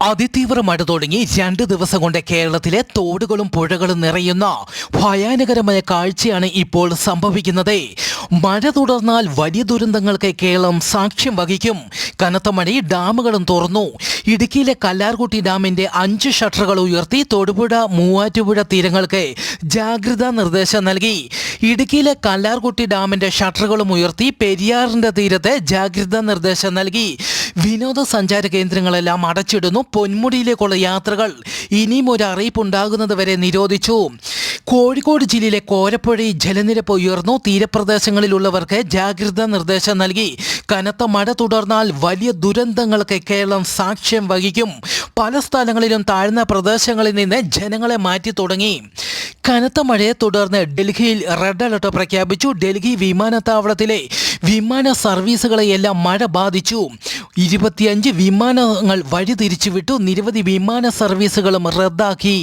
അതിതീവ്ര മഴ തുടങ്ങി 2 ദിവസം കൊണ്ട് കേരളത്തിലെ തോടുകളും പുഴകളും നിറയുന്ന ഭയാനകരമായ കാഴ്ചയാണ് ഇപ്പോൾ സംഭവിക്കുന്നത്. മഴ തുടർന്നാൽ വലിയ ദുരന്തങ്ങൾക്ക് കേരളം സാക്ഷ്യം വഹിക്കും. കനത്ത മഴയിൽ ഡാമുകളും തുറന്നു. ഇടുക്കിയിലെ കല്ലാർകുട്ടി ഡാമിന്റെ 5 ഷട്ടറുകൾ ഉയർത്തി തൊടുപുഴ മൂവാറ്റുപുഴ തീരങ്ങൾക്ക് ജാഗ്രതാ നിർദ്ദേശം നൽകി. ഇടുക്കിയിലെ കല്ലാർകുട്ടി ഡാമിന്റെ ഷട്ടറുകളും ഉയർത്തി പെരിയാറിന്റെ തീരത്ത് ജാഗ്രതാ നിർദ്ദേശം നൽകി. വിനോദസഞ്ചാര കേന്ദ്രങ്ങളെല്ലാം അടച്ചിടുന്നു. പൊന്മുടിയിലേക്കുള്ള യാത്രകൾ ഇനിയും ഒരു അറിയിപ്പുണ്ടാകുന്നത് വരെ നിരോധിച്ചു. കോഴിക്കോട് ജില്ലയിലെ കോരപ്പുഴയിൽ ജലനിരപ്പ് ഉയർന്നു. തീരപ്രദേശങ്ങളിലുള്ളവർക്ക് ജാഗ്രതാ നിർദ്ദേശം നൽകി. കനത്ത മഴ തുടർന്നാൽ വലിയ ദുരന്തങ്ങൾക്ക് കേരളം സാക്ഷ്യം വഹിക്കും. പല സ്ഥലങ്ങളിലും താഴ്ന്ന പ്രദേശങ്ങളിൽ നിന്ന് ജനങ്ങളെ മാറ്റി തുടങ്ങി. കനത്ത മഴയെ തുടർന്ന് ഡൽഹിയിൽ റെഡ് അലർട്ട് പ്രഖ്യാപിച്ചു. ഡൽഹി വിമാനത്താവളത്തിലെ വിമാന സർവീസുകളെയെല്ലാം മഴ ബാധിച്ചു. 25 വിമാനങ്ങൾ വഴിതിരിച്ചുവിട്ടു. നിരവധി വിമാന സർവീസുകളും റദ്ദാക്കി.